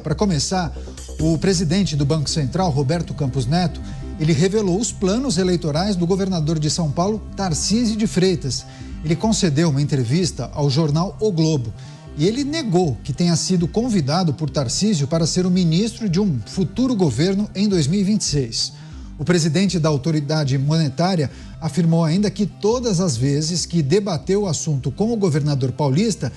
Para começar, o presidente do Banco Central, Roberto Campos Neto, ele revelou os planos eleitorais do governador de São Paulo, Tarcísio de Freitas. Ele concedeu uma entrevista ao jornal O Globo e ele negou que tenha sido convidado por Tarcísio para ser o ministro de um futuro governo em 2026. O presidente da autoridade monetária afirmou ainda que todas as vezes que debateu o assunto com o governador paulista,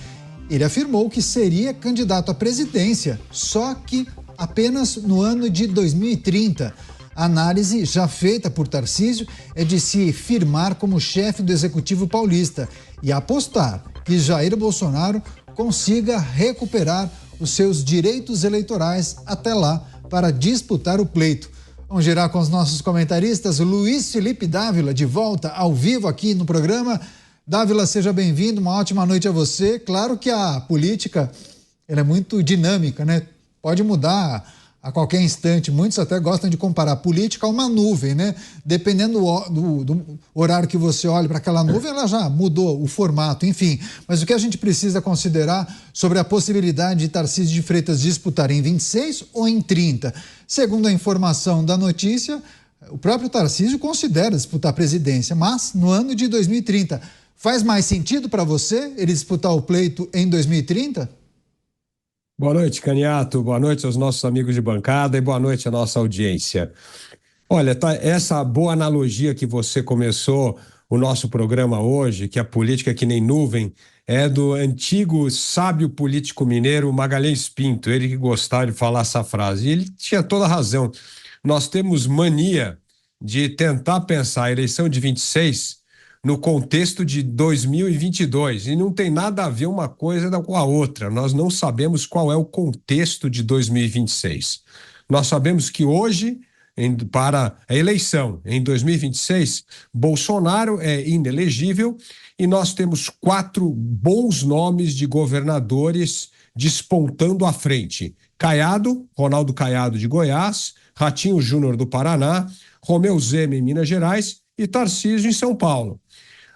ele afirmou que seria candidato à presidência, só que apenas no ano de 2030. A análise já feita por Tarcísio é de se firmar como chefe do Executivo paulista e apostar que Jair Bolsonaro consiga recuperar os seus direitos eleitorais até lá para disputar o pleito. Vamos girar com os nossos comentaristas. Luiz Felipe Dávila, de volta ao vivo aqui no programa. Dávila, seja bem-vindo, uma ótima noite a você. Claro que a política ela é muito dinâmica, né? Pode mudar a qualquer instante. Muitos até gostam de comparar a política a uma nuvem, né? Dependendo do horário que você olha para aquela nuvem, ela já mudou o formato, enfim. Mas o que a gente precisa considerar sobre a possibilidade de Tarcísio de Freitas disputar em 26 ou em 30? Segundo a informação da notícia, o próprio Tarcísio considera disputar a presidência, mas no ano de 2030. Faz mais sentido para você ele disputar o pleito em 2030? Boa noite, Caniato. Boa noite aos nossos amigos de bancada e boa noite à nossa audiência. Olha, essa boa analogia que você começou o nosso programa hoje, que a política é que nem nuvem, é do antigo sábio político mineiro Magalhães Pinto, ele que gostava de falar essa frase. E ele tinha toda a razão. Nós temos mania de tentar pensar a eleição de 26 no contexto de 2022, e não tem nada a ver uma coisa com a outra. Nós não sabemos qual é o contexto de 2026. Nós sabemos que hoje, para a eleição em 2026, Bolsonaro é inelegível e nós temos 4 bons nomes de governadores despontando à frente. Caiado, Ronaldo Caiado de Goiás, Ratinho Júnior do Paraná, Romeu Zema em Minas Gerais e Tarcísio em São Paulo.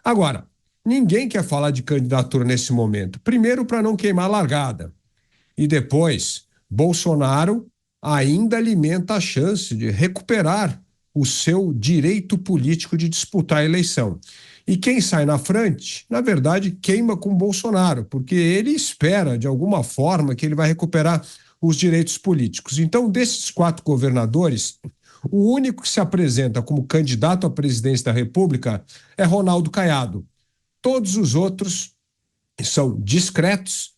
Agora, ninguém quer falar de candidatura nesse momento. Primeiro, para não queimar a largada. E depois, Bolsonaro ainda alimenta a chance de recuperar o seu direito político de disputar a eleição. E quem sai na frente, na verdade, queima com Bolsonaro, porque ele espera, de alguma forma, que ele vai recuperar os direitos políticos. Então, desses 4 governadores, o único que se apresenta como candidato à presidência da República é Ronaldo Caiado. Todos os outros são discretos,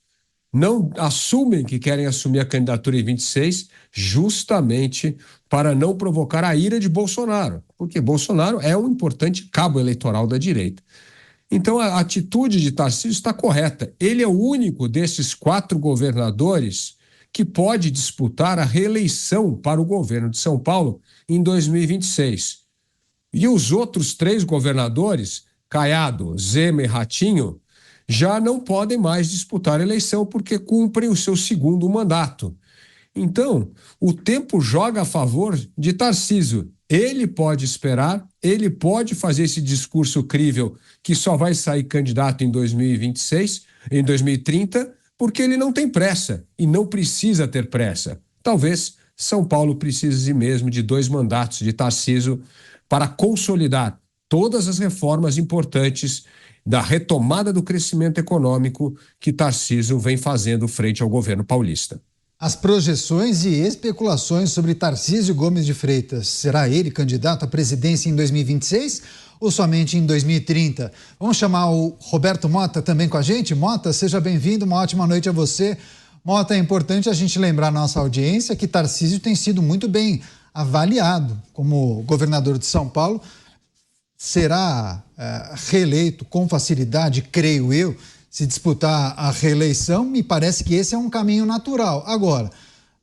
não assumem que querem assumir a candidatura em 26, justamente para não provocar a ira de Bolsonaro, porque Bolsonaro é um importante cabo eleitoral da direita. Então, a atitude de Tarcísio está correta. Ele é o único desses 4 governadores que pode disputar a reeleição para o governo de São Paulo em 2026. E os outros 3 governadores, Caiado, Zema e Ratinho, já não podem mais disputar a eleição porque cumprem o seu segundo mandato. Então, o tempo joga a favor de Tarcísio. Ele pode esperar, ele pode fazer esse discurso crível que só vai sair candidato em 2026, em 2030, porque ele não tem pressa e não precisa ter pressa. Talvez São Paulo precise mesmo de 2 mandatos de Tarcísio para consolidar todas as reformas importantes da retomada do crescimento econômico que Tarcísio vem fazendo frente ao governo paulista. As projeções e especulações sobre Tarcísio Gomes de Freitas, será ele candidato à presidência em 2026 ou somente em 2030? Vamos chamar o Roberto Mota também com a gente. Mota, seja bem-vindo, uma ótima noite a você. Mota, é importante a gente lembrar à nossa audiência que Tarcísio tem sido muito bem avaliado como governador de São Paulo. Será reeleito com facilidade, creio eu, se disputar a reeleição. Me parece que esse é um caminho natural. Agora,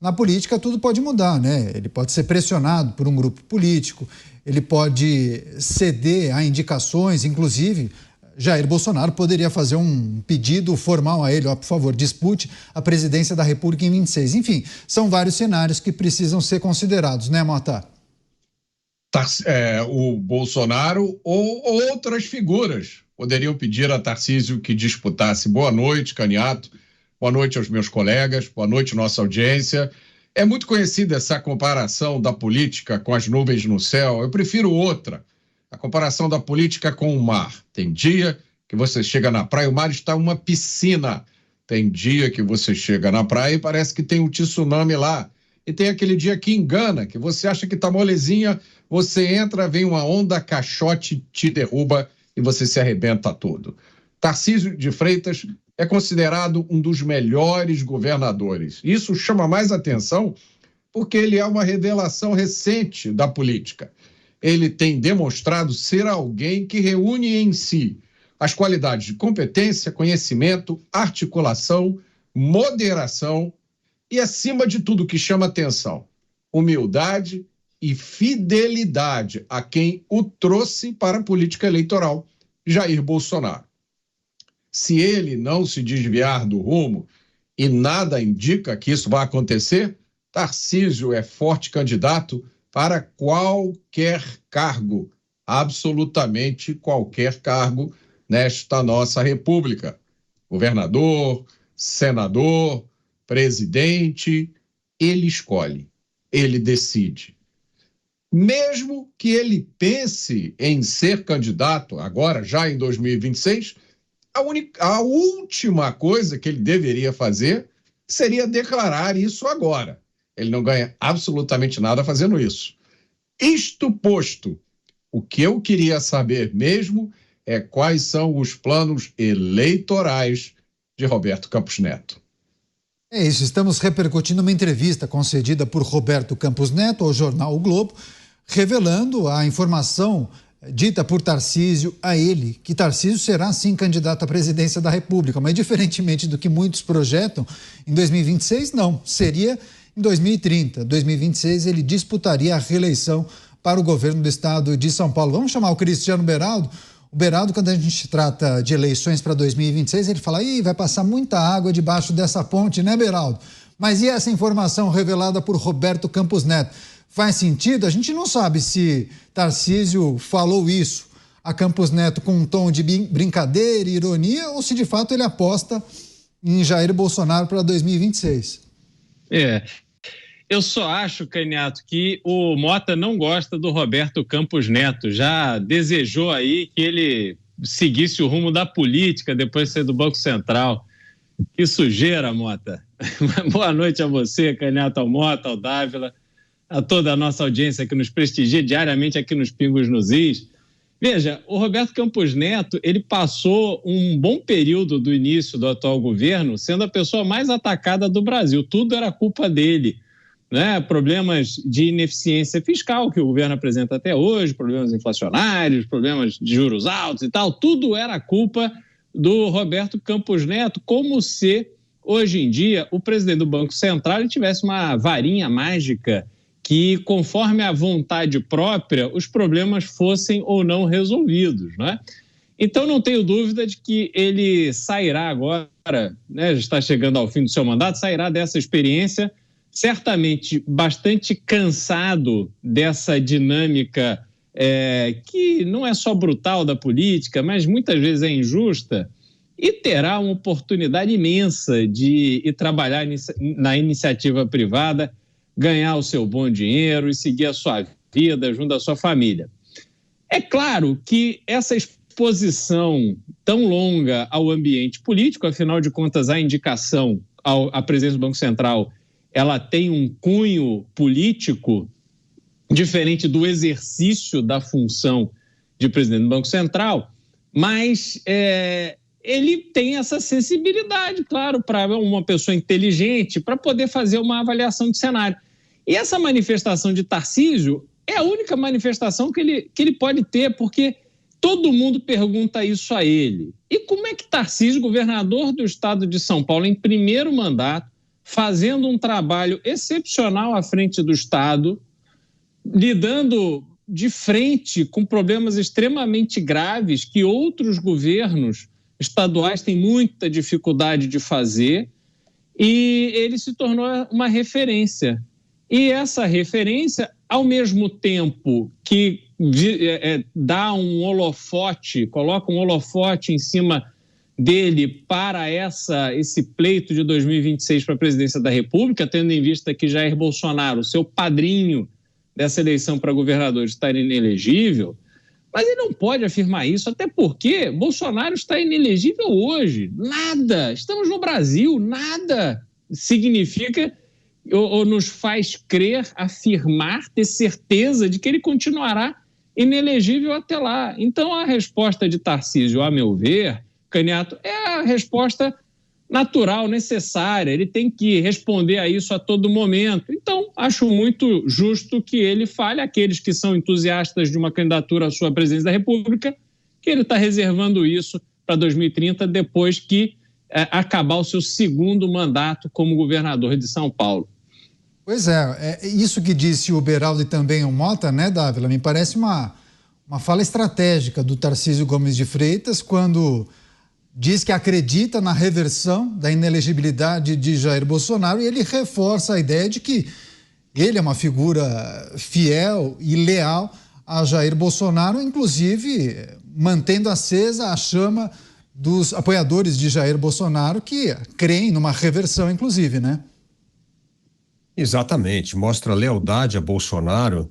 na política tudo pode mudar, né? Ele pode ser pressionado por um grupo político, ele pode ceder a indicações, inclusive Jair Bolsonaro poderia fazer um pedido formal a ele, ó, por favor, dispute a presidência da República em 26. Enfim, são vários cenários que precisam ser considerados, né, Mota? O Bolsonaro ou outras figuras poderiam pedir a Tarcísio que disputasse. Boa noite, Caniato. boa noite aos meus colegas, boa noite nossa audiência. É muito conhecida essa comparação da política com as nuvens no céu. Eu prefiro outra, a comparação da política com o mar. Tem dia que você chega na praia, o mar está uma piscina. Tem dia que você chega na praia e parece que tem um tsunami lá. E tem aquele dia que engana, que você acha que está molezinha, você entra, vem uma onda, caixote, te derruba e você se arrebenta todo. Tarcísio de Freitas é considerado um dos melhores governadores. Isso chama mais atenção porque ele é uma revelação recente da política. Ele tem demonstrado ser alguém que reúne em si as qualidades de competência, conhecimento, articulação, moderação e, acima de tudo, o que chama atenção, humildade e fidelidade a quem o trouxe para a política eleitoral, Jair Bolsonaro. Se ele não se desviar do rumo, e nada indica que isso vai acontecer, Tarcísio é forte candidato para qualquer cargo, absolutamente qualquer cargo nesta nossa república. Governador, senador, presidente, ele escolhe, ele decide. Mesmo que ele pense em ser candidato agora, já em 2026, a última coisa que ele deveria fazer seria declarar isso agora. Ele não ganha absolutamente nada fazendo isso. Isto posto, o que eu queria saber mesmo é quais são os planos eleitorais de Roberto Campos Neto. É isso, estamos repercutindo uma entrevista concedida por Roberto Campos Neto ao jornal O Globo, revelando a informação dita por Tarcísio a ele, que Tarcísio será sim candidato à presidência da República, mas diferentemente do que muitos projetam, em 2026 não, seria em 2030. 2026 ele disputaria a reeleição para o governo do estado de São Paulo. Vamos chamar o Cristiano Beraldo. O Beraldo, quando a gente trata de eleições para 2026, ele fala, vai passar muita água debaixo dessa ponte, né, Beraldo? Mas e essa informação revelada por Roberto Campos Neto? Faz sentido? A gente não sabe se Tarcísio falou isso a Campos Neto com um tom de brincadeira e ironia ou se de fato ele aposta em Jair Bolsonaro para 2026. Eu só acho, Caniato, que o Mota não gosta do Roberto Campos Neto, já desejou aí que ele seguisse o rumo da política depois de ser do Banco Central. Que sujeira, Mota. Boa noite a você, Caniato, ao Mota, ao Dávila, a toda a nossa audiência que nos prestigia diariamente aqui nos Pingos nos Is. Veja, o Roberto Campos Neto, ele passou um bom período do início do atual governo sendo a pessoa mais atacada do Brasil. Tudo era culpa dele, né? Problemas de ineficiência fiscal que o governo apresenta até hoje, problemas inflacionários, problemas de juros altos e tal, tudo era culpa do Roberto Campos Neto, como se hoje em dia o presidente do Banco Central ele tivesse uma varinha mágica que, conforme a vontade própria, os problemas fossem ou não resolvidos, né? Então, não tenho dúvida de que ele sairá agora, né, já está chegando ao fim do seu mandato, sairá dessa experiência, certamente bastante cansado dessa dinâmica que não é só brutal da política, mas muitas vezes é injusta, e terá uma oportunidade imensa de ir trabalhar na iniciativa privada, ganhar o seu bom dinheiro e seguir a sua vida junto à sua família. É claro que essa exposição tão longa ao ambiente político, afinal de contas, a indicação à presidência do Banco Central, ela tem um cunho político diferente do exercício da função de presidente do Banco Central, mas ele tem essa sensibilidade, claro, para uma pessoa inteligente, para poder fazer uma avaliação de cenário. E essa manifestação de Tarcísio é a única manifestação que ele pode ter, porque todo mundo pergunta isso a ele. E como é que Tarcísio, governador do estado de São Paulo, em primeiro mandato, fazendo um trabalho excepcional à frente do estado, lidando de frente com problemas extremamente graves que outros governos estaduais têm muita dificuldade de fazer, e ele se tornou uma referência. E essa referência, ao mesmo tempo que dá um holofote, coloca um holofote em cima dele para esse pleito de 2026 para a presidência da República, tendo em vista que Jair Bolsonaro, seu padrinho dessa eleição para governador, está inelegível, mas ele não pode afirmar isso, até porque Bolsonaro está inelegível hoje. Nada, estamos no Brasil, nada significa ou nos faz crer, afirmar, ter certeza de que ele continuará inelegível até lá. Então, a resposta de Tarcísio, a meu ver, Caniato, é a resposta natural, necessária. Ele tem que responder a isso a todo momento. Então, acho muito justo que ele fale àqueles que são entusiastas de uma candidatura à sua presidência da República, que ele está reservando isso para 2030, depois que acabar o seu segundo mandato como governador de São Paulo. Pois é, isso que disse o Beraldo e também o Mota, né, Dávila, me parece uma fala estratégica do Tarcísio Gomes de Freitas, quando diz que acredita na reversão da inelegibilidade de Jair Bolsonaro, e ele reforça a ideia de que ele é uma figura fiel e leal a Jair Bolsonaro, inclusive mantendo acesa a chama dos apoiadores de Jair Bolsonaro, que creem numa reversão, inclusive, né? Exatamente, mostra lealdade a Bolsonaro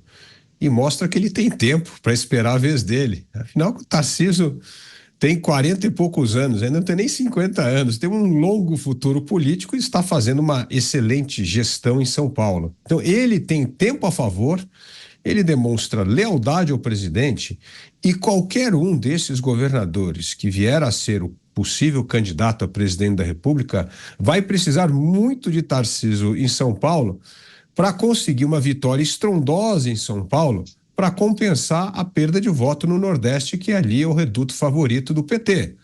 e mostra que ele tem tempo para esperar a vez dele. Afinal, o Tarcísio tem 40 e poucos anos, ainda não tem nem 50 anos, tem um longo futuro político e está fazendo uma excelente gestão em São Paulo. Então, ele tem tempo a favor, ele demonstra lealdade ao presidente, e qualquer um desses governadores que vier a ser o possível candidato a presidente da República vai precisar muito de Tarcísio em São Paulo para conseguir uma vitória estrondosa em São Paulo, para compensar a perda de voto no Nordeste, que ali é o reduto favorito do PT.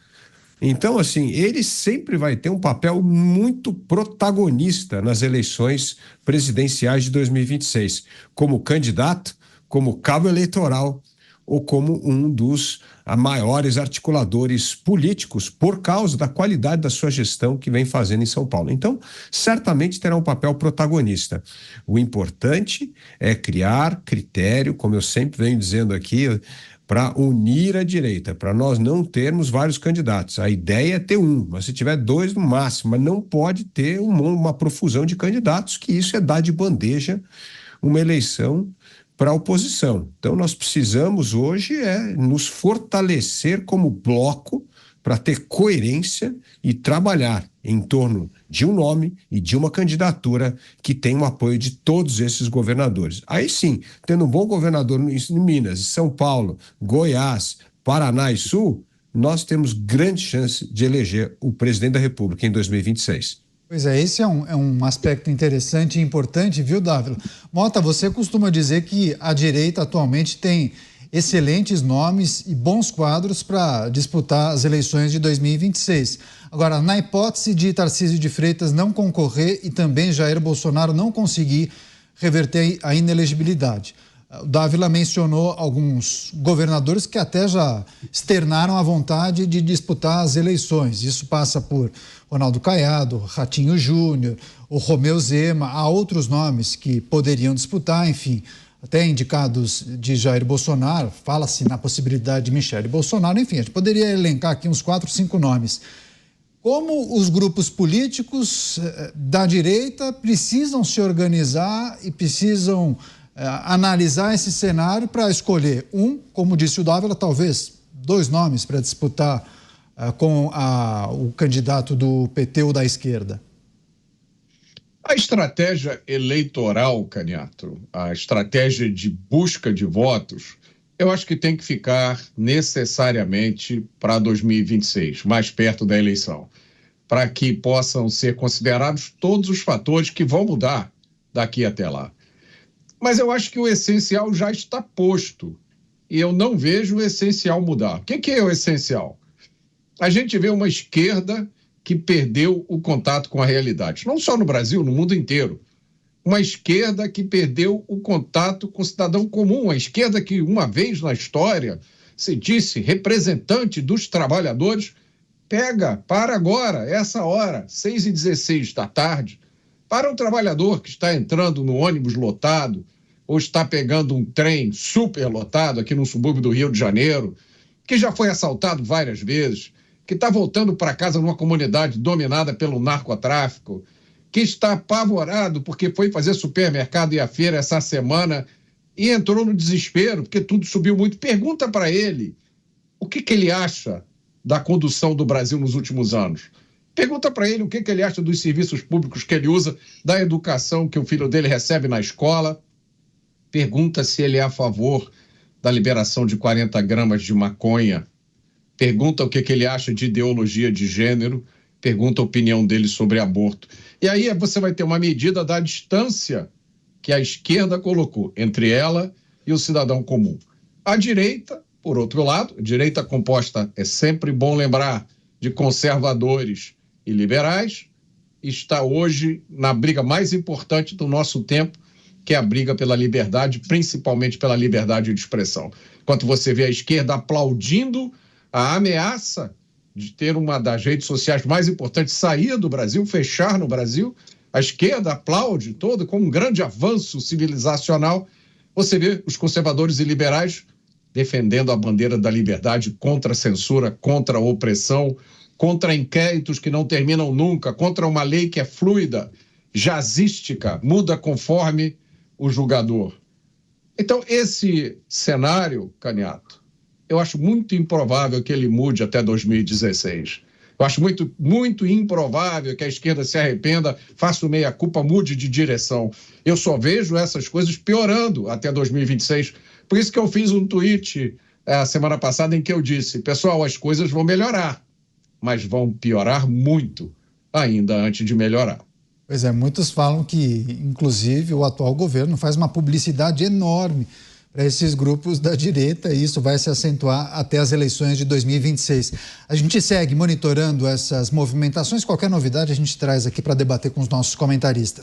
Então, assim, ele sempre vai ter um papel muito protagonista nas eleições presidenciais de 2026, como candidato, como cabo eleitoral ou como um dos maiores articuladores políticos por causa da qualidade da sua gestão que vem fazendo em São Paulo. Então, certamente terá um papel protagonista. O importante é criar critério, como eu sempre venho dizendo aqui, para unir a direita, para nós não termos vários candidatos. A ideia é ter um, mas se tiver dois no máximo, mas não pode ter uma profusão de candidatos, que isso é dar de bandeja uma eleição para a oposição. Então, nós precisamos hoje nos fortalecer como bloco para ter coerência e trabalhar em torno de um nome e de uma candidatura que tem o apoio de todos esses governadores. Aí sim, tendo um bom governador em Minas, São Paulo, Goiás, Paraná e Sul, nós temos grande chance de eleger o presidente da República em 2026. Pois é, esse é um aspecto interessante e importante, viu, Dávila? Mota, você costuma dizer que a direita atualmente tem excelentes nomes e bons quadros para disputar as eleições de 2026. Agora, na hipótese de Tarcísio de Freitas não concorrer e também Jair Bolsonaro não conseguir reverter a inelegibilidade, o Dávila mencionou alguns governadores que até já externaram a vontade de disputar as eleições. Isso passa por Ronaldo Caiado, Ratinho Júnior, o Romeu Zema, há outros nomes que poderiam disputar, enfim, até indicados de Jair Bolsonaro, fala-se na possibilidade de Michele Bolsonaro, enfim, a gente poderia elencar aqui uns 4, 5 nomes. Como os grupos políticos da direita precisam se organizar e precisam analisar esse cenário para escolher como disse o Dávila, talvez 2 nomes para disputar com o candidato do PT ou da esquerda? A estratégia eleitoral, Caniato, a estratégia de busca de votos, eu acho que tem que ficar necessariamente para 2026, mais perto da eleição, para que possam ser considerados todos os fatores que vão mudar daqui até lá. Mas eu acho que o essencial já está posto e eu não vejo o essencial mudar. O que é o essencial? A gente vê uma esquerda que perdeu o contato com a realidade, não só no Brasil, no mundo inteiro. Uma esquerda que perdeu o contato com o cidadão comum, a esquerda que uma vez na história se disse representante dos trabalhadores, para agora, essa hora, 6h16 da tarde, para um trabalhador que está entrando no ônibus lotado ou está pegando um trem super lotado aqui no subúrbio do Rio de Janeiro, que já foi assaltado várias vezes, que está voltando para casa numa comunidade dominada pelo narcotráfico, que está apavorado porque foi fazer supermercado e a feira essa semana e entrou no desespero porque tudo subiu muito. Pergunta para ele o que ele acha da condução do Brasil nos últimos anos. Pergunta para ele o que ele acha dos serviços públicos que ele usa, da educação que o filho dele recebe na escola. Pergunta se ele é a favor da liberação de 40 gramas de maconha. Pergunta o que ele acha de ideologia de gênero. Pergunta a opinião dele sobre aborto. E aí você vai ter uma medida da distância que a esquerda colocou entre ela e o cidadão comum. A direita, por outro lado, a direita composta, é sempre bom lembrar, de conservadores e liberais, está hoje na briga mais importante do nosso tempo, que é a briga pela liberdade, principalmente pela liberdade de expressão. Enquanto você vê a esquerda aplaudindo a ameaça de ter uma das redes sociais mais importantes sair do Brasil, fechar no Brasil, a esquerda aplaude todo como um grande avanço civilizacional. Você vê os conservadores e liberais defendendo a bandeira da liberdade contra a censura, contra a opressão, contra inquéritos que não terminam nunca, contra uma lei que é fluida, jazzística, muda conforme o julgador. Então, esse cenário, Caniato, eu acho muito improvável que ele mude até 2016. Eu acho muito improvável que a esquerda se arrependa, faça o meia-culpa, mude de direção. Eu só vejo essas coisas piorando até 2026. Por isso que eu fiz um tweet a semana passada em que eu disse, pessoal, as coisas vão melhorar, mas vão piorar muito ainda antes de melhorar. Pois é, muitos falam que, inclusive, o atual governo faz uma publicidade enorme para esses grupos da direita e isso vai se acentuar até as eleições de 2026. A gente segue monitorando essas movimentações. Qualquer novidade a gente traz aqui para debater com os nossos comentaristas.